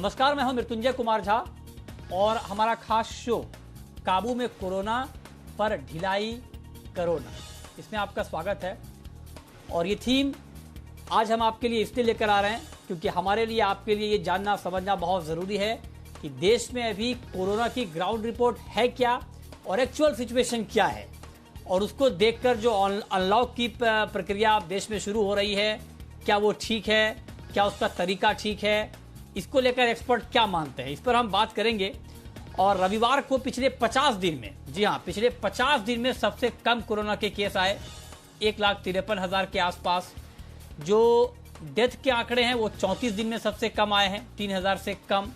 नमस्कार, मैं हूं मृत्युंजय कुमार झा और हमारा खास शो काबू में कोरोना पर ढिलाई कोरोना, इसमें आपका स्वागत है। और ये थीम आज हम आपके लिए इसलिए लेकर आ रहे हैं क्योंकि हमारे लिए आपके लिए ये जानना समझना बहुत ज़रूरी है कि देश में अभी कोरोना की ग्राउंड रिपोर्ट है क्या और एक्चुअल सिचुएशन क्या है, और उसको देखकर जो अनलॉक की प्रक्रिया देश में शुरू हो रही है, क्या वो ठीक है, क्या उसका तरीका ठीक है, इसको लेकर एक्सपर्ट क्या मानते हैं, इस पर हम बात करेंगे। और रविवार को पिछले 50 दिन में, जी हाँ, पिछले 50 दिन में सबसे कम कोरोना के केस आए, 1,53,000 के आसपास। जो डेथ के आंकड़े हैं वो 34 दिन में सबसे कम आए हैं, 3,000 से कम।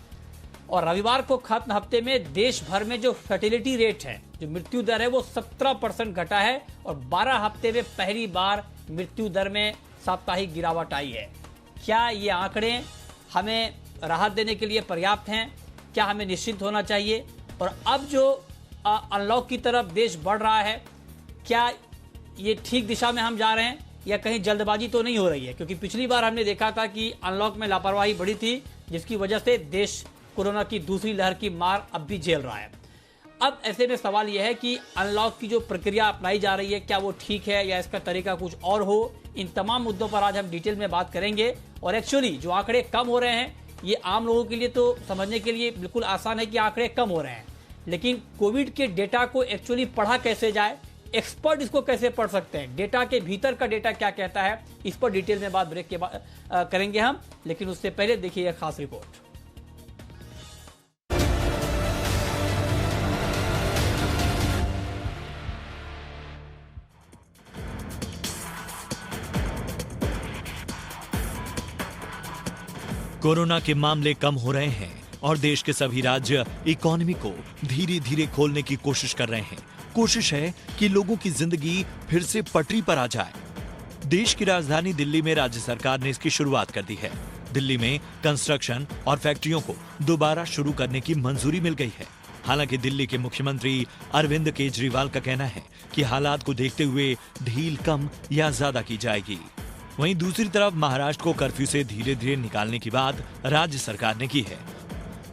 और रविवार को खत्म हफ्ते में देश भर में जो फर्टिलिटी रेट है, जो मृत्यु दर है, वो 17% घटा है और 12 हफ्ते में पहली बार मृत्यु दर में साप्ताहिक गिरावट आई है। क्या ये आंकड़े हमें राहत देने के लिए पर्याप्त हैं? क्या हमें निश्चिंत होना चाहिए? और अब जो अनलॉक की तरफ देश बढ़ रहा है, क्या ये ठीक दिशा में हम जा रहे हैं या कहीं जल्दबाजी तो नहीं हो रही है? क्योंकि पिछली बार हमने देखा था कि अनलॉक में लापरवाही बढ़ी थी, जिसकी वजह से देश कोरोना की दूसरी लहर की मार अब भी झेल रहा है। अब ऐसे में सवाल यह है कि अनलॉक की जो प्रक्रिया अपनाई जा रही है, क्या वो ठीक है या इसका तरीका कुछ और हो? इन तमाम मुद्दों पर आज हम डिटेल में बात करेंगे। और एक्चुअली जो आंकड़े कम हो रहे हैं, ये आम लोगों के लिए तो समझने के लिए बिल्कुल आसान है कि आंकड़े कम हो रहे हैं, लेकिन कोविड के डेटा को एक्चुअली पढ़ा कैसे जाए, एक्सपर्ट इसको कैसे पढ़ सकते हैं, डेटा के भीतर का डेटा क्या कहता है, इस पर डिटेल में बात ब्रेक के बाद करेंगे हम। लेकिन उससे पहले देखिए यह खास रिपोर्ट। कोरोना के मामले कम हो रहे हैं और देश के सभी राज्य इकोनॉमी को धीरे धीरे खोलने की कोशिश कर रहे हैं। कोशिश है कि लोगों की जिंदगी फिर से पटरी पर आ जाए। देश की राजधानी दिल्ली में राज्य सरकार ने इसकी शुरुआत कर दी है। दिल्ली में कंस्ट्रक्शन और फैक्ट्रियों को दोबारा शुरू करने की मंजूरी मिल गई है। हालांकि दिल्ली के मुख्यमंत्री अरविंद केजरीवाल का कहना है कि हालात को देखते हुए ढील कम या ज्यादा की जाएगी। वहीं दूसरी तरफ महाराष्ट्र को कर्फ्यू से धीरे धीरे निकालने की बात राज्य सरकार ने की है।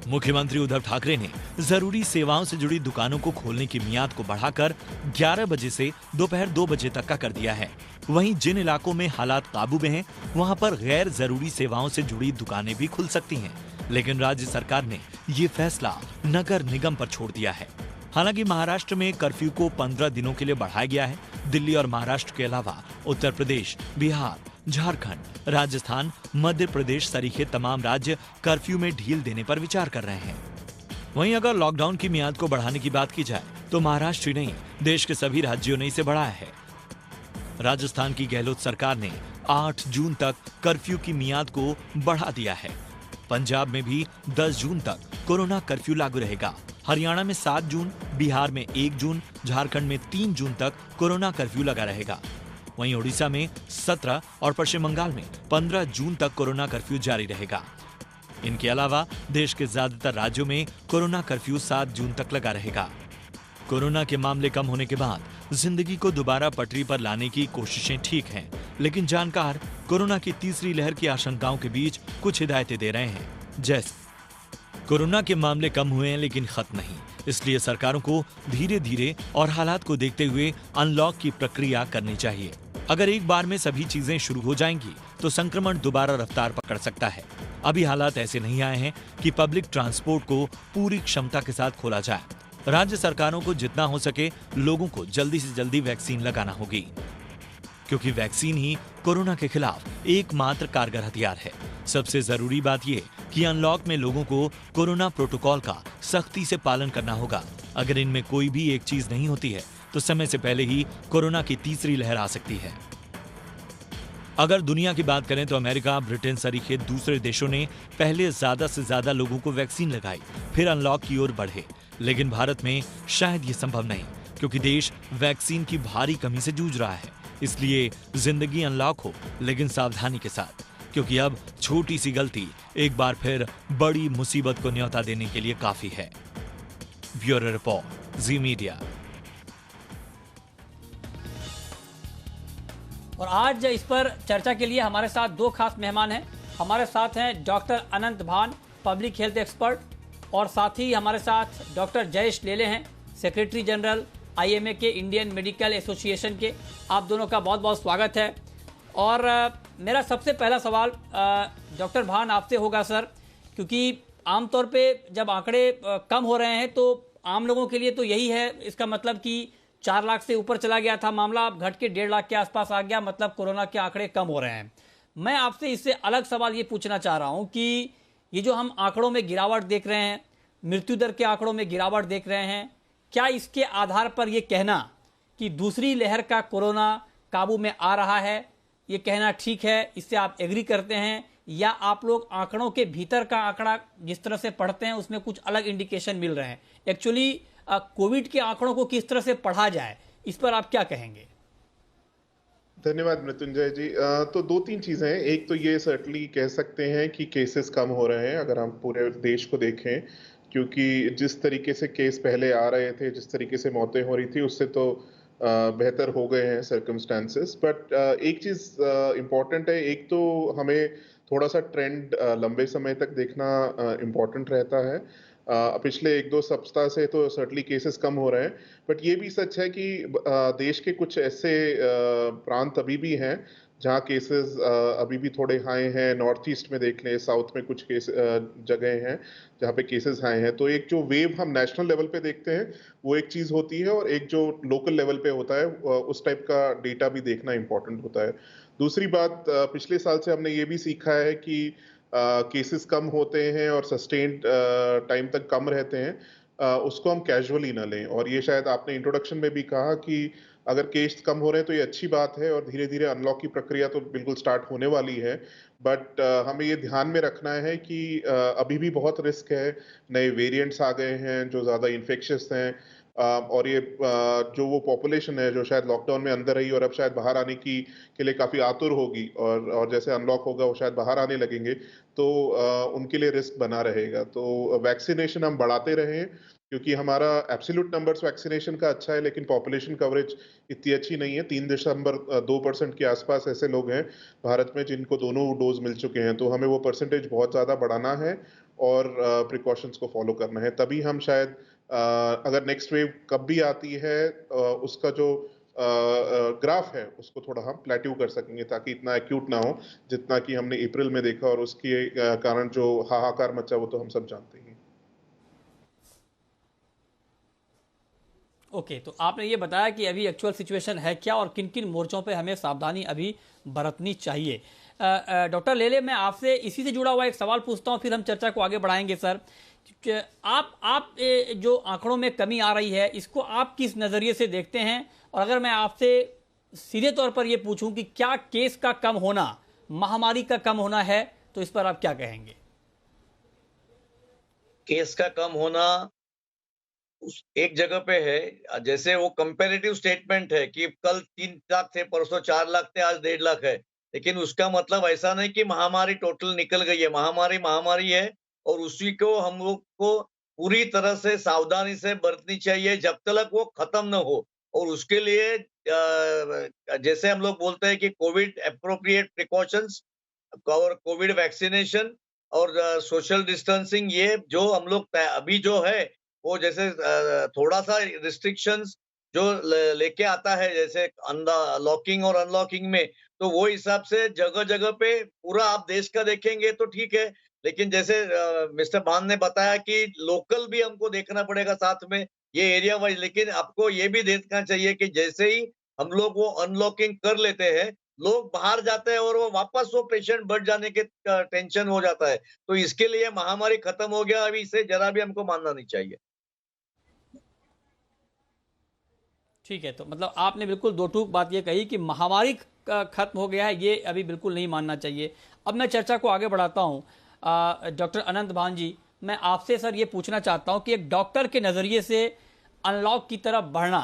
मुख्यमंत्री उद्धव ठाकरे ने जरूरी सेवाओं से जुड़ी दुकानों को खोलने की मियाद को बढ़ाकर 11 बजे से दोपहर 2 बजे तक का कर दिया है। वहीं जिन इलाकों में हालात काबू में हैं, वहां पर गैर जरूरी सेवाओं से जुड़ी दुकानें भी खुल सकती हैं। लेकिन राज्य सरकार ने ये फैसला नगर निगम पर छोड़ दिया है। हालांकि महाराष्ट्र में कर्फ्यू को 15 दिनों के लिए बढ़ाया गया है। दिल्ली और महाराष्ट्र के अलावा उत्तर प्रदेश, बिहार, झारखंड, राजस्थान, मध्य प्रदेश सरीखे तमाम राज्य कर्फ्यू में ढील देने पर विचार कर रहे हैं। वहीं अगर लॉकडाउन की मियाद को बढ़ाने की बात की जाए तो महाराष्ट्र ही नहीं, देश के सभी राज्यों ने इसे बढ़ाया है। राजस्थान की गहलोत सरकार ने 8 जून तक कर्फ्यू की मियाद को बढ़ा दिया है। पंजाब में भी 10 जून तक कोरोना कर्फ्यू लागू रहेगा। हरियाणा में 7 जून, बिहार में 1 जून, झारखंड में 3 जून तक कोरोना कर्फ्यू लगा रहेगा। वहीं ओडिशा में 17 और पश्चिम बंगाल में 15 जून तक कोरोना कर्फ्यू जारी रहेगा। इनके अलावा देश के ज्यादातर राज्यों में कोरोना कर्फ्यू 7 जून तक लगा रहेगा। कोरोना के मामले कम होने के बाद जिंदगी को दोबारा पटरी पर लाने की कोशिशें ठीक हैं, लेकिन जानकार कोरोना की तीसरी लहर की आशंकाओं के बीच कुछ हिदायतें दे रहे हैं। जैसे कोरोना के मामले कम हुए हैं लेकिन खत्म नहीं, इसलिए सरकारों को धीरे धीरे और हालात को देखते हुए अनलॉक की प्रक्रिया करनी चाहिए। अगर एक बार में सभी चीजें शुरू हो जाएंगी तो संक्रमण दोबारा रफ्तार पकड़ सकता है। अभी हालात ऐसे नहीं आए हैं कि पब्लिक ट्रांसपोर्ट को पूरी क्षमता के साथ खोला जाए। राज्य सरकारों को जितना हो सके लोगों को जल्दी से जल्दी वैक्सीन लगाना होगी, क्योंकि वैक्सीन ही कोरोना के खिलाफ एकमात्र कारगर हथियार है। सबसे जरूरी बात यह कि अनलॉक में लोगों को कोरोना प्रोटोकॉल का सख्ती से पालन करना होगा। अगर इनमें कोई भी एक चीज नहीं होती है तो समय से पहले ही कोरोना की तीसरी लहर आ सकती है। अगर दुनिया की बात करें तो अमेरिका, ब्रिटेन सरीखे दूसरे देशों ने पहले ज्यादा से ज्यादा लोगों को वैक्सीन लगाई, फिर अनलॉक की ओर बढ़े। लेकिन भारत में शायद ये संभव नहीं, क्योंकि देश वैक्सीन की भारी कमी से जूझ रहा है। इसलिए जिंदगी अनलॉक हो, लेकिन सावधानी के साथ, क्योंकि अब छोटी सी गलती एक बार फिर बड़ी मुसीबत को न्योता देने के लिए काफी है। ब्यूरो रिपोर्ट, जी मीडिया। और आज इस पर चर्चा के लिए हमारे साथ दो खास मेहमान हैं। हमारे साथ हैं डॉक्टर अनंत भान, पब्लिक हेल्थ एक्सपर्ट, और साथ ही हमारे साथ डॉक्टर जयेश लेले हैं, सेक्रेटरी जनरल IMA के, इंडियन मेडिकल एसोसिएशन के। आप दोनों का बहुत बहुत स्वागत है। और मेरा सबसे पहला सवाल डॉक्टर भान आपसे होगा सर, क्योंकि आमतौर पे जब आंकड़े कम हो रहे हैं तो आम लोगों के लिए तो यही है, इसका मतलब कि 4 लाख से ऊपर चला गया था मामला, अब घट के 1.5 लाख के आसपास आ गया, मतलब कोरोना के आंकड़े कम हो रहे हैं। मैं आपसे इससे अलग सवाल ये पूछना चाह रहा हूँ कि ये जो हम आंकड़ों में गिरावट देख रहे हैं, मृत्यु दर के आंकड़ों में गिरावट देख रहे हैं, क्या इसके आधार पर ये कहना कि दूसरी लहर का कोरोना काबू में आ रहा है, ये कहना ठीक है, इससे आप एग्री करते हैं, या आप लोग आंकड़ों के भीतर का आंकड़ा जिस तरह से पढ़ते हैं उसमें कुछ अलग इंडिकेशन मिल रहे हैं? एक्चुअली कोविड के आंकड़ों को किस तरह से पढ़ा जाए, इस पर आप क्या कहेंगे? धन्यवाद मृत्युंजय जी। तो 2-3 चीजें हैं। एक तो ये सर्टनली कह सकते हैं कि केसेस कम हो रहे हैं अगर हम पूरे देश को देखें, क्योंकि जिस तरीके से केस पहले आ रहे थे, जिस तरीके से मौतें हो रही थी, उससे तो बेहतर हो गए हैं सर्कमस्टांसेस। बट एक चीज इम्पॉर्टेंट है, एक तो हमें थोड़ा सा ट्रेंड लंबे समय तक देखना इम्पॉर्टेंट रहता है। पिछले 1-2 सप्ताह से तो सर्टनली केसेस कम हो रहे हैं, बट ये भी सच है कि देश के कुछ ऐसे प्रांत अभी भी हैं जहाँ केसेस अभी भी थोड़े हाई हैं। नॉर्थ ईस्ट में देख लें, साउथ में कुछ केस जगह हैं जहाँ पे केसेस हाई हैं। तो एक जो वेव हम नेशनल लेवल पे देखते हैं वो एक चीज़ होती है, और एक जो लोकल लेवल पे होता है उस टाइप का डेटा भी देखना इम्पोर्टेंट होता है। दूसरी बात, पिछले साल से हमने ये भी सीखा है कि केसेस कम होते हैं और सस्टेन्ड टाइम तक कम रहते हैं, उसको हम कैजुअली ना लें। और ये शायद आपने इंट्रोडक्शन में भी कहा कि अगर केस कम हो रहे हैं तो ये अच्छी बात है, और धीरे धीरे अनलॉक की प्रक्रिया तो बिल्कुल स्टार्ट होने वाली है। बट हमें ये ध्यान में रखना है कि अभी भी बहुत रिस्क है, नए वेरिएंट्स आ गए हैं जो ज़्यादा इन्फेक्शियस हैं, और ये जो वो पॉपुलेशन है जो शायद लॉकडाउन में अंदर रही और अब शायद बाहर आने की के लिए काफ़ी आतुर होगी, और जैसे अनलॉक होगा वो शायद बाहर आने लगेंगे, तो उनके लिए रिस्क बना रहेगा। तो वैक्सीनेशन हम बढ़ाते रहें, क्योंकि हमारा एब्सोल्यूट नंबर्स वैक्सीनेशन का अच्छा है, लेकिन पॉपुलेशन कवरेज इतनी अच्छी नहीं है। 3.2% के आसपास ऐसे लोग हैं भारत में जिनको दोनों डोज मिल चुके हैं, तो हमें वो परसेंटेज बहुत ज़्यादा बढ़ाना है और प्रिकॉशंस को फॉलो करना है। तभी हम शायद अगर नेक्स्ट वेव कब भी आती है, उसका जो ग्राफ है उसको थोड़ा हम प्लेट्यू कर सकेंगे, ताकि इतना एक्यूट ना हो जितना कि हमने अप्रैल में देखा, और उसके कारण जो हाहाकार मचा वो तो हम सब जानते हैं। ओके, तो आपने ये बताया कि अभी एक्चुअल सिचुएशन है क्या और किन किन मोर्चों पे हमें सावधानी अभी बरतनी चाहिए। डॉक्टर लेले, मैं आपसे इसी से जुड़ा हुआ एक सवाल पूछता हूँ, फिर हम चर्चा को आगे बढ़ाएंगे सर। आप जो आंकड़ों में कमी आ रही है, इसको आप किस नज़रिए से देखते हैं? और अगर मैं आपसे सीधे तौर पर ये पूछूं कि क्या केस का कम होना महामारी का कम होना है, तो इस पर आप क्या कहेंगे? केस का कम होना एक जगह पे है, जैसे वो कंपैरेटिव स्टेटमेंट है कि कल 3 लाख थे, परसों 4 लाख थे, आज 1.5 लाख है, लेकिन उसका मतलब ऐसा नहीं कि महामारी टोटल निकल गई है। महामारी महामारी है, और उसी को हम लोग को पूरी तरह से सावधानी से बरतनी चाहिए जब तक वो खत्म न हो। और उसके लिए जैसे हम लोग बोलते हैं कि कोविड एप्रोप्रिएट प्रिकॉशंस और कोविड वैक्सीनेशन और सोशल डिस्टेंसिंग, ये जो हम लोग अभी जो है वो जैसे थोड़ा सा रिस्ट्रिक्शंस जो लेके आता है, जैसे लॉकिंग और अनलॉकिंग में, तो वो हिसाब से जगह जगह पे पूरा आप देश का देखेंगे तो ठीक है, लेकिन जैसे मिस्टर भान ने बताया कि लोकल भी हमको देखना पड़ेगा साथ में, ये एरिया वाइज। लेकिन आपको ये भी देखना चाहिए कि जैसे ही हम लोग वो अनलॉकिंग कर लेते हैं, लोग बाहर जाते हैं और वो वापस वो पेशेंट बढ़ जाने के टेंशन हो जाता है। तो इसके लिए महामारी खत्म हो गया अभी, इसे जरा भी हमको मानना नहीं चाहिए। ठीक है, तो मतलब आपने बिल्कुल दो टूक बात ये कही कि महामारी खत्म हो गया है, ये अभी बिल्कुल नहीं मानना चाहिए। अब मैं चर्चा को आगे बढ़ाता हूँ। डॉक्टर अनंत भान जी, मैं आपसे सर ये पूछना चाहता हूँ कि एक डॉक्टर के नज़रिए से अनलॉक की तरफ बढ़ना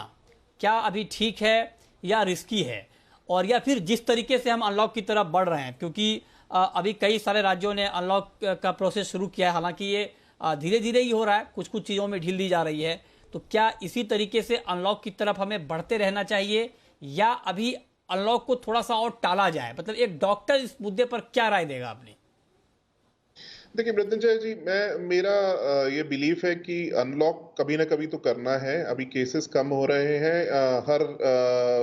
क्या अभी ठीक है या रिस्की है, और या फिर जिस तरीके से हम अनलॉक की तरफ बढ़ रहे हैं, क्योंकि अभी कई सारे राज्यों ने अनलॉक का प्रोसेस शुरू किया है, हालांकि ये धीरे धीरे ही हो रहा है, कुछ कुछ चीज़ों में ढील दी जा रही है, तो क्या इसी तरीके से अनलॉक की तरफ हमें बढ़ते रहना चाहिए या अभी अनलॉक को थोड़ा सा और टाला जाए? मतलब एक डॉक्टर इस मुद्दे पर क्या राय देगा अपनी? देखिए मृत्युंजय जी, मेरा ये बिलीफ है कि अनलॉक कभी ना कभी तो करना है। अभी केसेस कम हो रहे हैं हर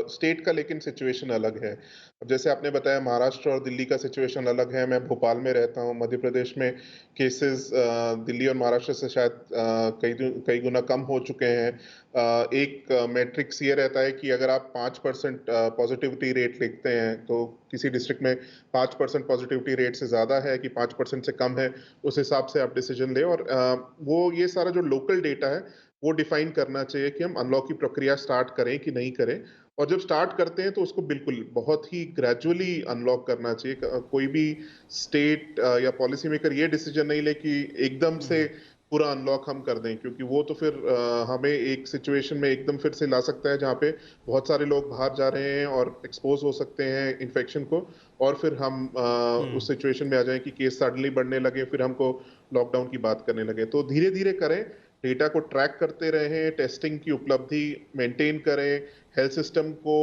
स्टेट का, लेकिन सिचुएशन अलग है। अब जैसे आपने बताया महाराष्ट्र और दिल्ली का सिचुएशन अलग है। मैं भोपाल में रहता हूँ। मध्य प्रदेश में केसेस दिल्ली और महाराष्ट्र से शायद कई गुना कम हो चुके हैं। एक मैट्रिक्स ये रहता है कि अगर आप 5% पॉजिटिविटी रेट लिखते हैं तो किसी डिस्ट्रिक्ट में 5% पॉजिटिविटी रेट से ज़्यादा है कि 5% से कम है, उस हिसाब से आप डिसीजन लें। और वो ये सारा जो लोकल डेटा है वो डिफाइन करना चाहिए कि हम अनलॉक की प्रक्रिया स्टार्ट करें कि नहीं करें। और जब स्टार्ट करते हैं तो उसको बिल्कुल बहुत ही ग्रेजुअली अनलॉक करना चाहिए। कोई भी स्टेट या पॉलिसी मेकर ये डिसीजन नहीं ले कि एकदम से पूरा अनलॉक हम कर दें, क्योंकि वो तो फिर हमें एक सिचुएशन में एकदम फिर से ला सकता है जहाँ पे बहुत सारे लोग बाहर जा रहे हैं और एक्सपोज हो सकते हैं इन्फेक्शन को, और फिर हम उस सिचुएशन में आ जाएं कि केस सडनली बढ़ने लगे, फिर हमको लॉकडाउन की बात करने लगे। तो धीरे धीरे करें, डेटा को ट्रैक करते रहें, टेस्टिंग की उपलब्धि मेंटेन करें, हेल्थ सिस्टम को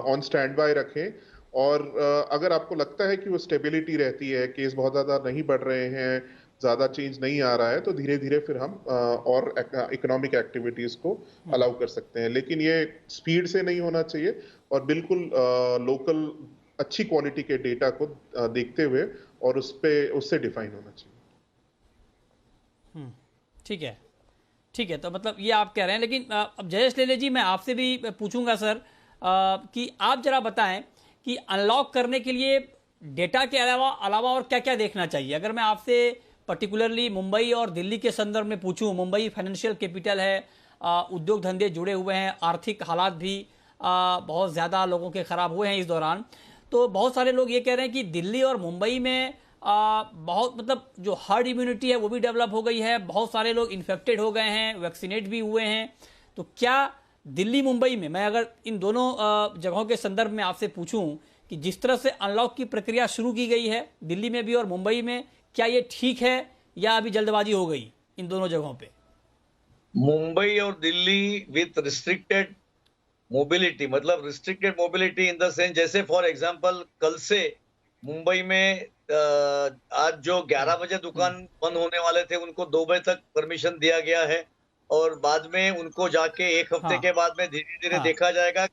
ऑन स्टैंड बाय रखें। और अगर आपको लगता है कि वो स्टेबिलिटी रहती है, केस बहुत ज़्यादा नहीं बढ़ रहे हैं, ज़्यादा चेंज नहीं आ रहा है, तो धीरे धीरे फिर हम और इकोनॉमिक एक्टिविटीज़ को अलाउ कर सकते हैं। लेकिन ये स्पीड से नहीं होना चाहिए, और बिल्कुल लोकल अच्छी क्वालिटी के डेटा को देखते हुए और उससे डिफाइन होना चाहिए। ठीक है, ठीक है। तो मतलब ये आप कह रहे हैं, लेकिन अब जयेश लेले जी, मैं आपसे भी पूछूंगा सर कि आप जरा बताएं कि अनलॉक करने के लिए डेटा के अलावा और क्या क्या देखना चाहिए। अगर मैं आपसे पर्टिकुलरली मुंबई और दिल्ली के संदर्भ में पूछूं, मुंबई फाइनेंशियल कैपिटल है, उद्योग धंधे जुड़े हुए हैं, आर्थिक हालात भी बहुत ज़्यादा लोगों के ख़राब हुए हैं इस दौरान। तो बहुत सारे लोग ये कह रहे हैं कि दिल्ली और मुंबई में बहुत मतलब जो हर्ड इम्यूनिटी है वो भी डेवलप हो गई है, बहुत सारे लोग इन्फेक्टेड हो गए हैं, वैक्सीनेट भी हुए हैं। तो क्या दिल्ली मुंबई में, मैं अगर इन दोनों जगहों के संदर्भ में आपसे पूछूं कि जिस तरह से अनलॉक की प्रक्रिया शुरू की गई है दिल्ली में भी और मुंबई में, क्या ये ठीक है या अभी जल्दबाजी हो गई इन दोनों जगहों पे? मुंबई और दिल्ली विथ रिस्ट्रिक्टेड मोबिलिटी, मतलब restricted mobility in the sense, जैसे फॉर एग्जांपल कल से मुंबई में आज जो 11 बजे दुकान बंद होने वाले थे उनको 2 बजे तक परमिशन दिया गया है, और बाद में उनको जाके 1 हफ्ते हाँ, के बाद में धीरे धीरे हाँ, देखा जाएगा।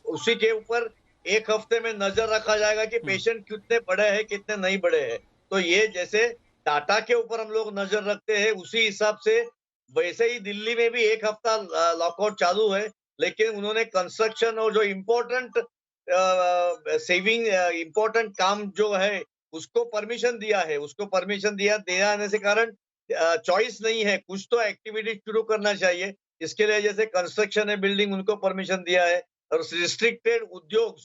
उसी के ऊपर 1 हफ्ते में नजर रखा जाएगा कि पेशेंट कितने बड़े हैं कितने नहीं बड़े हैं। तो ये जैसे डाटा के ऊपर हम लोग नजर रखते हैं, उसी हिसाब से वैसे ही दिल्ली में भी 1 हफ्ता लॉकआउट चालू है, लेकिन उन्होंने कंस्ट्रक्शन और जो इम्पोर्टेंट सेविंग इम्पोर्टेंट काम जो है उसको परमिशन दिया है। उसको परमिशन दिया आने से कारण चॉइस नहीं है, कुछ तो एक्टिविटी शुरू करना चाहिए। इसके लिए जैसे कंस्ट्रक्शन है, बिल्डिंग, उनको परमिशन दिया है। और रिस्ट्रिक्टेड उद्योग,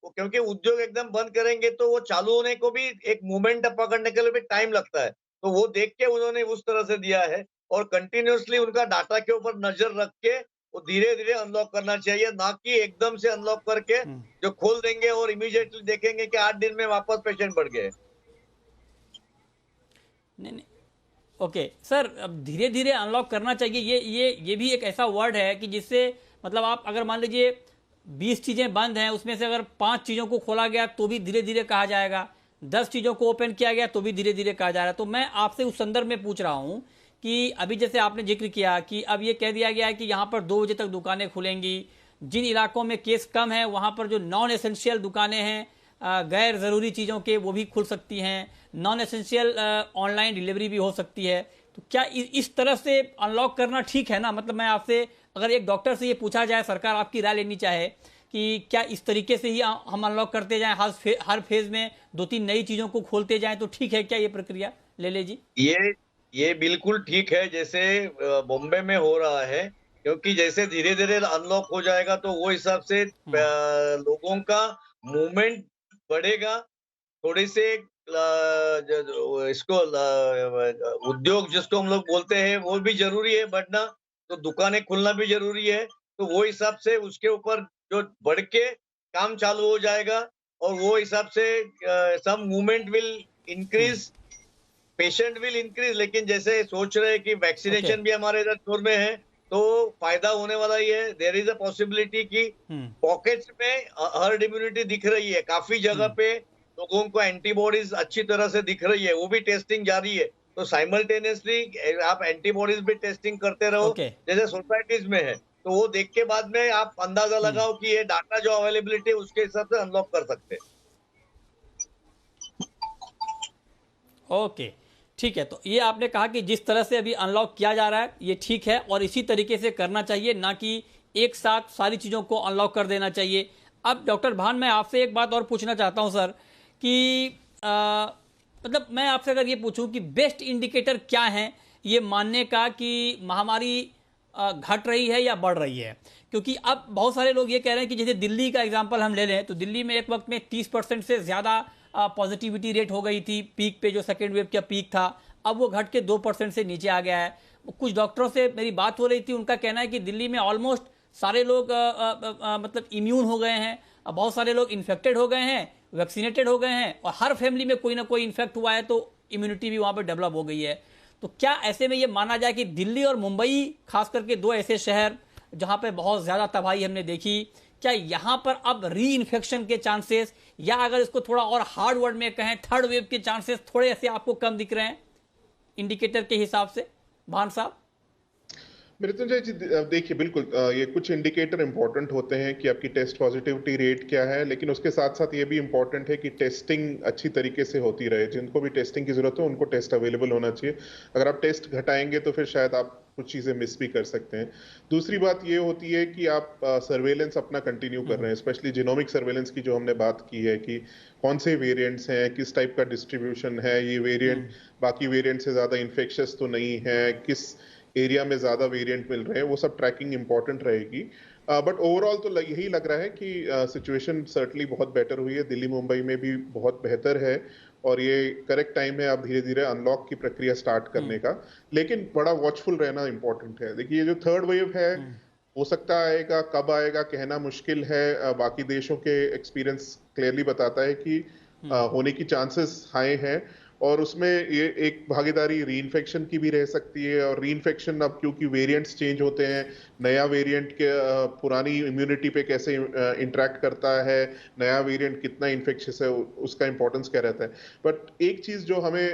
क्योंकि उद्योग एकदम बंद करेंगे तो वो चालू होने को भी एक मोमेंट पकड़ने के लिए भी टाइम लगता है। तो वो देख के उन्होंने उस तरह से दिया है, और कंटिन्यूअसली उनका डाटा के ऊपर नजर रख के वो धीरे धीरे अनलॉक करना चाहिए, ना कि एकदम से अनलॉक करके जो खोल देंगे और इमीडिएटली देखेंगे कि 8 दिन में वापस पेशेंट बढ़ गए। नहीं, ओके सर, अब धीरे धीरे अनलॉक करना चाहिए, ये भी एक ऐसा वर्ड है कि जिससे मतलब आप अगर मान लीजिए 20 चीज़ें बंद हैं, उसमें से अगर 5 चीज़ों को खोला गया तो भी धीरे धीरे कहा जाएगा, 10 चीज़ों को ओपन किया गया तो भी धीरे धीरे कहा जा रहा है। तो मैं आपसे उस संदर्भ में पूछ रहा हूँ कि अभी जैसे आपने जिक्र किया कि अब ये कह दिया गया है कि यहाँ पर 2 बजे तक दुकानें खुलेंगी, जिन इलाकों में केस कम है वहाँ पर जो नॉन एसेंशियल दुकानें हैं, गैर ज़रूरी चीज़ों के, वो भी खुल सकती हैं, नॉन एसेंशियल ऑनलाइन डिलीवरी भी हो सकती है। तो क्या इस तरह से अनलॉक करना ठीक है ना? मतलब मैं आपसे अगर एक डॉक्टर से ये पूछा जाए, सरकार आपकी राय लेनी चाहे कि क्या इस तरीके से ही हम अनलॉक करते जाएं, हर फेज में 2-3 नई चीज़ों को खोलते जाएं, तो ठीक है क्या ये प्रक्रिया? ले जी। ये बिल्कुल ठीक है, जैसे बॉम्बे में हो रहा है, क्योंकि जैसे धीरे धीरे अनलॉक हो जाएगा तो वो हिसाब से लोगों का मूवमेंट बढ़ेगा। थोड़ी से इसको उद्योग जिसको हम लोग बोलते हैं वो भी जरूरी है बढ़ना, तो दुकानें खुलना भी जरूरी है। तो वो हिसाब से उसके ऊपर जो बढ़ के काम चालू हो जाएगा, और वो हिसाब से some movement will increase, patient will increase. लेकिन जैसे सोच रहे हैं कि वैक्सीनेशन भी हमारे इधर जोर में है, तो फायदा होने वाला ही है। देयर इज अ पॉसिबिलिटी कि पॉकेट्स में हर्ड इम्यूनिटी दिख रही है काफी जगह पे। लोगों को एंटीबॉडीज अच्छी तरह से दिख रही है, वो भी टेस्टिंग जारी है। तो साइमल्टेनियसली आप एंटीबॉडीज भी टेस्टिंग करते रहो, ओके। जैसे सोसाइटीज में है। तो वो देख के बाद में आप अंदाजा लगाओ कि ये डाटा जो अवेलेबिलिटी है उसके हिसाब से अनलॉक कर सकते हैं। ओके, ठीक है। तो ये आपने कहा कि जिस तरह से अभी अनलॉक किया जा रहा है ये ठीक है और इसी तरीके से करना चाहिए, ना कि एक साथ सारी चीज़ों को अनलॉक कर देना चाहिए। अब डॉक्टर भान, मैं आपसे एक बात और पूछना चाहता हूं सर कि मतलब मैं आपसे अगर ये पूछूं कि बेस्ट इंडिकेटर क्या है ये मानने का कि महामारी घट रही है या बढ़ रही है, क्योंकि अब बहुत सारे लोग ये कह रहे हैं कि जैसे दिल्ली का एग्जांपल हम ले लें तो दिल्ली में एक वक्त में 30% से ज़्यादा पॉजिटिविटी रेट हो गई थी पीक पे, जो सेकेंड वेव का पीक था, अब वो घट के 2% से नीचे आ गया है। कुछ डॉक्टरों से मेरी बात हो रही थी, उनका कहना है कि दिल्ली में ऑलमोस्ट सारे लोग मतलब इम्यून हो गए हैं, बहुत सारे लोग इन्फेक्टेड हो गए हैं, वैक्सीनेटेड हो गए हैं, और हर फैमिली में कोई ना कोई इन्फेक्ट हुआ है तो इम्यूनिटी भी वहाँ पर डेवलप हो गई है। तो क्या ऐसे में ये माना जाए कि दिल्ली और मुंबई खास करके दो ऐसे शहर जहाँ पे बहुत ज़्यादा तबाही हमने देखी, क्या यहाँ पर अब री इन्फेक्शन के चांसेस, या अगर इसको थोड़ा और हार्ड वर्ड में कहें थर्ड वेव के चांसेस थोड़े ऐसे आपको कम दिख रहे हैं इंडिकेटर के हिसाब से, भान साहब? मृत्युंजय जी, देखिए बिल्कुल ये कुछ इंडिकेटर इंपॉर्टेंट होते हैं कि आपकी टेस्ट पॉजिटिविटी रेट क्या है, लेकिन उसके साथ साथ ये भी इंपॉर्टेंट है कि टेस्टिंग अच्छी तरीके से होती रहे। जिनको भी टेस्टिंग की जरूरत है उनको टेस्ट अवेलेबल होना चाहिए। अगर आप टेस्ट घटाएंगे तो फिर शायद आप कुछ चीजें मिस भी कर सकते हैं। दूसरी बात ये होती है कि आप सर्वेलेंस अपना कंटिन्यू कर रहे हैं, स्पेशली जीनोमिक सर्वेलेंस की जो हमने बात की है कि कौन से वेरिएंट्स हैं, किस टाइप का डिस्ट्रीब्यूशन है, ये वेरिएंट बाकी वेरिएंट से ज्यादा इन्फेक्शियस तो नहीं है, किस एरिया में ज्यादा वेरिएंट मिल रहे हैं, वो सब ट्रैकिंग इंपॉर्टेंट रहेगी। बट ओवरऑल तो यही लग रहा है कि सिचुएशन सर्टनली बहुत बेटर हुई है, दिल्ली मुंबई में भी बहुत बेहतर है और ये करेक्ट टाइम है अब धीरे धीरे अनलॉक की प्रक्रिया स्टार्ट करने का। लेकिन बड़ा वॉचफुल रहना इंपॉर्टेंट है। देखिए, ये जो थर्ड वेव है हो सकता आएगा, कब आएगा कहना मुश्किल है। बाकी देशों के एक्सपीरियंस क्लियरली बताता है कि होने की चांसेस हाई हैं, और उसमें ये एक भागीदारी री इन्फेक्शन की भी रह सकती है। और री इन्फेक्शन अब क्योंकि वेरिएंट्स चेंज होते हैं, नया वेरिएंट के पुरानी इम्यूनिटी पे कैसे इंटरेक्ट करता है, नया वेरिएंट कितना इन्फेक्शियस है, उसका इंपॉर्टेंस क्या रहता है। बट एक चीज जो हमें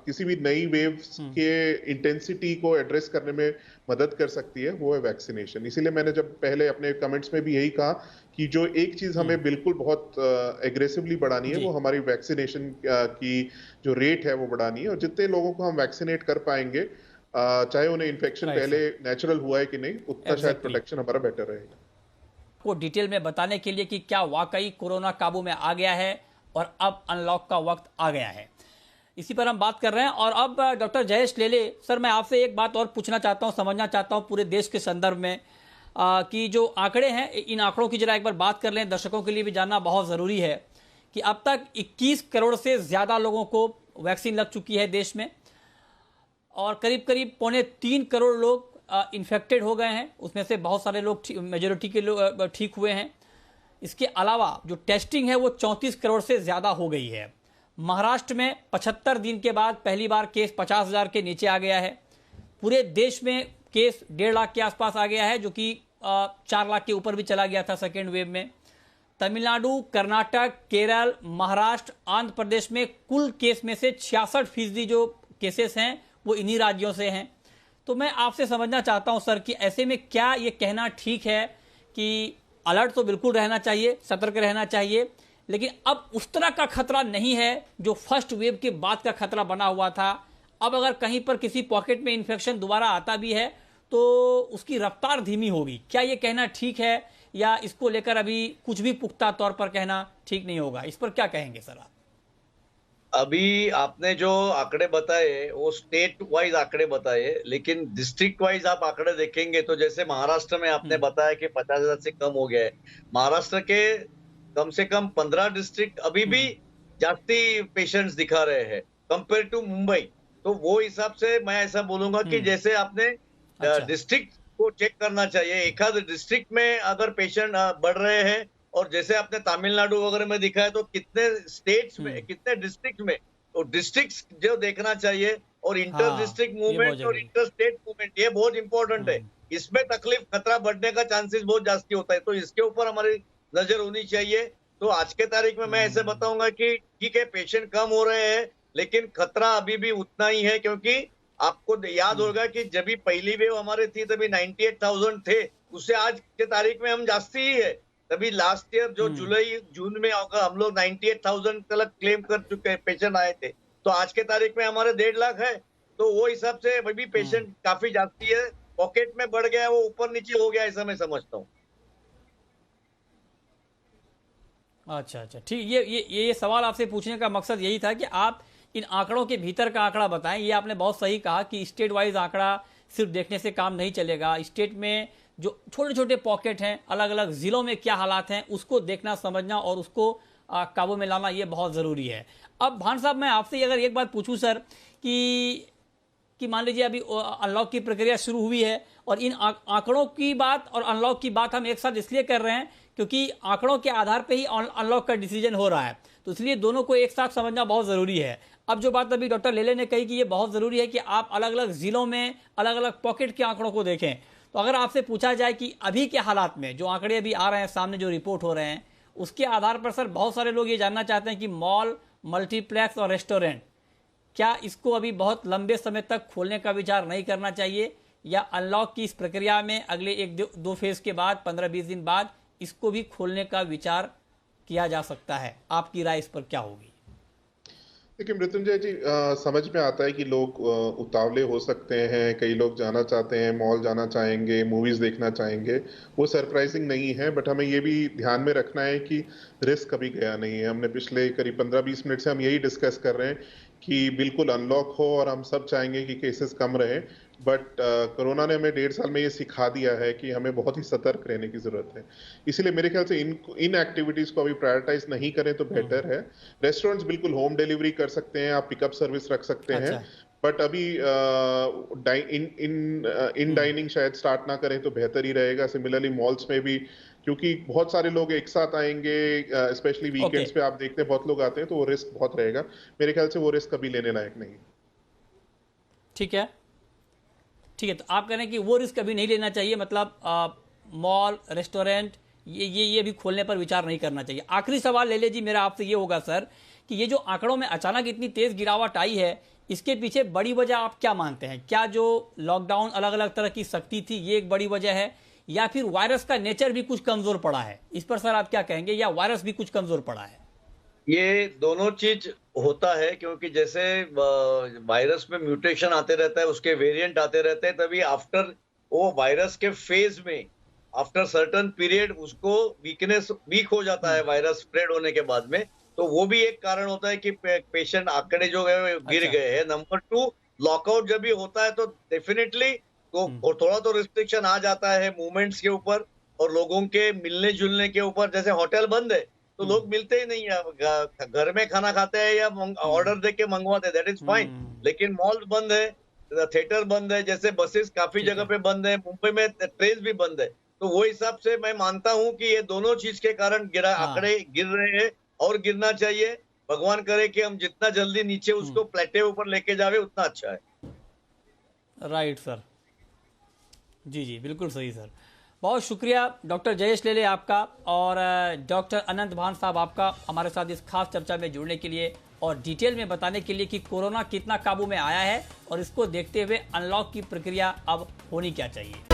किसी भी नई वेव के इंटेंसिटी को एड्रेस करने में मदद कर सकती है वो है वैक्सीनेशन। इसीलिए मैंने जब पहले अपने कमेंट्स में भी यही कहा कि जो एक चीज हमें बिल्कुल बहुत एग्रेसिवली बढ़ानी है वो हमारी वैक्सीनेशन की जो रेट है वो बढ़ानी है। और जितने लोगों को हम वैक्सीनेट कर पाएंगे, चाहे उन्हें इन्फेक्शन पहले नेचुरल हुआ है कि नहीं, उतना शायद प्रोटेक्शन हमारा बेटर रहेगा। को डिटेल में बताने के लिए कि क्या वाकई कोरोना काबू में आ गया है और अब अनलॉक का वक्त आ गया है, इसी पर हम बात कर रहे हैं। और अब डॉक्टर जयेश लेले सर, मैं आपसे एक बात और पूछना चाहता हूं, समझना चाहता हूं पूरे देश के संदर्भ में कि जो आंकड़े हैं, इन आंकड़ों की जरा एक बार बात कर लें, दर्शकों के लिए भी जानना बहुत ज़रूरी है कि अब तक 21 करोड़ से ज़्यादा लोगों को वैक्सीन लग चुकी है देश में, और करीब करीब 2.25 करोड़ लोग इन्फेक्टेड हो गए हैं, उसमें से बहुत सारे लोग मेजोरिटी के लोग ठीक हुए हैं। इसके अलावा जो टेस्टिंग है वो 34 करोड़ से ज़्यादा हो गई है। महाराष्ट्र में 75 दिन के बाद पहली बार केस 50,000 के नीचे आ गया है। पूरे देश में केस 1.5 लाख के आसपास आ गया है, जो कि 4 लाख के ऊपर भी चला गया था सेकेंड वेव में। तमिलनाडु, कर्नाटक, केरल, महाराष्ट्र, आंध्र प्रदेश में कुल केस में से 66% जो केसेस हैं वो इन्हीं राज्यों से हैं। तो मैं आपसे समझना चाहता हूं सर कि ऐसे में क्या ये कहना ठीक है कि अलर्ट तो बिल्कुल रहना चाहिए, सतर्क रहना चाहिए, लेकिन अब उस तरह का खतरा नहीं है जो फर्स्ट वेव के बाद का खतरा बना हुआ था। अब अगर कहीं पर किसी पॉकेट में इन्फेक्शन दोबारा आता भी है तो उसकी रफ्तार धीमी होगी। क्या ये कहना ठीक है, या इसको लेकर अभी कुछ भी पुख्ता तौर पर कहना ठीक नहीं होगा? इस पर क्या कहेंगे सर आप? अभी आपने जो आंकड़े बताए वो स्टेट वाइज आंकड़े बताए, लेकिन डिस्ट्रिक्ट वाइज आप आंकड़े देखेंगे तो जैसे महाराष्ट्र में आपने बताया कि 50,000 से कम हो गया है। महाराष्ट्र के कम से कम 15 डिस्ट्रिक्ट अभी भी जास्ती पेशेंट्स दिखा रहे हैं कंपेयर टू मुंबई। तो वो हिसाब से मैं ऐसा बोलूंगा कि जैसे आपने डिस्ट्रिक्ट को चेक करना चाहिए, एक आध डिस्ट्रिक्ट में अगर पेशेंट बढ़ रहे हैं, और जैसे आपने तमिलनाडु वगैरह में दिखा है तो कितने स्टेट्स में, कितने डिस्ट्रिक्ट में, तो डिस्ट्रिक्ट्स जो देखना चाहिए, और इंटर डिस्ट्रिक्ट मूवमेंट और इंटर स्टेट मूवमेंट ये बहुत इंपॉर्टेंट है। इसमें तकलीफ खतरा बढ़ने का चांसेस बहुत जास्ती होता है, तो इसके ऊपर हमारी नजर होनी चाहिए। तो आज के तारीख में मैं ऐसे बताऊंगा कि ठीक है, पेशेंट कम हो रहे हैं, लेकिन खतरा अभी भी उतना ही है, क्योंकि आपको याद होगा कि जब भी पहली वेव हमारे थी तभी 98,000 थे, उससे आज के तारीख में हम जास्ती ही है। तभी लास्ट ईयर जो जून में हम लोग 98,000 तक क्लेम कर चुके पेशेंट आए थे, तो आज के तारीख में हमारे 1.5 लाख है। तो वो हिसाब से अभी भी पेशेंट काफी जास्ती है, पॉकेट में बढ़ गया, वो ऊपर नीचे हो गया, ऐसा मैं समझता हूँ। अच्छा, ठीक। ये सवाल आपसे पूछने का मकसद यही था कि आप इन आंकड़ों के भीतर का आंकड़ा बताएं। ये आपने बहुत सही कहा कि स्टेट वाइज आंकड़ा सिर्फ देखने से काम नहीं चलेगा। स्टेट में जो छोटे छोटे पॉकेट हैं, अलग अलग जिलों में क्या हालात हैं, उसको देखना, समझना और उसको काबू में लाना, ये बहुत ज़रूरी है। अब भान साहब, मैं आपसे अगर एक बात पूछूं सर कि मान लीजिए अभी अनलॉक की प्रक्रिया शुरू हुई है और इन आंकड़ों की बात और अनलॉक की बात हम एक साथ इसलिए कर रहे हैं क्योंकि आंकड़ों के आधार पे ही अनलॉक का डिसीजन हो रहा है, तो इसलिए दोनों को एक साथ समझना बहुत ज़रूरी है। अब जो बात अभी डॉक्टर लेले ने कही कि ये बहुत ज़रूरी है कि आप अलग अलग ज़िलों में अलग अलग पॉकेट के आंकड़ों को देखें, तो अगर आपसे पूछा जाए कि अभी के हालात में जो आंकड़े अभी आ रहे हैं सामने, जो रिपोर्ट हो रहे हैं, उसके आधार पर सर बहुत सारे लोग ये जानना चाहते हैं कि मॉल, मल्टीप्लेक्स और रेस्टोरेंट, क्या इसको अभी बहुत लंबे समय तक खोलने का विचार नहीं करना चाहिए, या अनलॉक की इस प्रक्रिया में अगले 1-2 फेज के बाद 15-20 दिन बाद इसको भी खोलने का विचार किया जा सकता है? आपकी राय इस पर क्या होगी? देखिए मृत्युंजय जी, समझ में आता है कि लोग उतावले हो सकते हैं, कई लोग जाना चाहते हैं, मॉल जाना चाहेंगे, मूवीज देखना चाहेंगे, वो सरप्राइजिंग नहीं है। बट हमें ये भी ध्यान में रखना है कि रिस्क कभी गया नहीं है। हमने पिछले करीब 15-20 मिनट से हम यही डिस्कस कर रहे हैं कि बिल्कुल अनलॉक हो और हम सब चाहेंगे कि केसेस कम रहे, बट कोरोना ने हमें 1.5 साल में ये सिखा दिया है कि हमें बहुत ही सतर्क रहने की जरूरत है। इसीलिए मेरे ख्याल से इन एक्टिविटीज को अभी प्रायोरिटाइज नहीं करें तो बेटर है। रेस्टोरेंट्स बिल्कुल होम डिलीवरी कर सकते हैं, आप पिकअप सर्विस रख सकते हैं, बट अभी इन डाइनिंग शायद स्टार्ट ना करें तो बेहतर ही रहेगा। सिमिलरली मॉल्स में भी, क्योंकि बहुत सारे लोग एक साथ आएंगे, स्पेशली वीकेंड्स पे आप देखते हैं बहुत लोग आते हैं, तो वो रिस्क बहुत रहेगा। मेरे ख्याल से वो रिस्क कभी लेने लायक नहीं। ठीक है, तो आप कह रहे हैं कि वो रिस्क अभी नहीं लेना चाहिए, मतलब मॉल, रेस्टोरेंट ये भी खोलने पर विचार नहीं करना चाहिए। आखिरी सवाल ले लीजिए मेरा आपसे ये होगा सर कि ये जो आंकड़ों में अचानक इतनी तेज गिरावट आई है, इसके पीछे बड़ी वजह आप क्या मानते हैं? क्या जो लॉकडाउन, अलग अलग तरह की सख्ती थी, ये एक बड़ी वजह है, या फिर वायरस का नेचर भी कुछ कमजोर पड़ा है? इस पर सर आप क्या कहेंगे, या वायरस भी कुछ कमजोर पड़ा है? ये दोनों चीज होता है, क्योंकि जैसे वायरस में म्यूटेशन आते रहता है, उसके वेरिएंट आते रहते हैं, तभी आफ्टर वो वायरस के फेज में आफ्टर सर्टेन पीरियड उसको वीक हो जाता है वायरस स्प्रेड होने के बाद में। तो वो भी एक कारण होता है कि पेशेंट आंकड़े जो है गिर गए हैं। नंबर 2, लॉकआउट जब भी होता है तो डेफिनेटली तो थोड़ा तो रिस्ट्रिक्शन आ जाता है मूवमेंट्स के ऊपर और लोगों के मिलने जुलने के ऊपर। जैसे होटल बंद है तो लोग मिलते ही नहीं है, घर में खाना खाते हैं या ऑर्डर दे के मंगवाते हैं, दैट इज फाइन। लेकिन मॉल बंद है, थिएटर बंद है, जैसे बसेस काफी जगह पे बंद है, मुंबई में ट्रेन भी बंद है। तो वो हिसाब से मैं मानता हूं कि ये दोनों चीज के कारण आंकड़े गिर रहे हैं और गिरना चाहिए। भगवान करे कि हम जितना जल्दी नीचे उसको प्लेटे ऊपर लेके जावे उतना अच्छा है। राइट सर, जी बिल्कुल सही सर। बहुत शुक्रिया डॉक्टर जयेश लेले आपका, और डॉक्टर अनंत भान साहब आपका हमारे साथ इस खास चर्चा में जुड़ने के लिए और डिटेल में बताने के लिए कि कोरोना कितना काबू में आया है और इसको देखते हुए अनलॉक की प्रक्रिया अब होनी क्या चाहिए।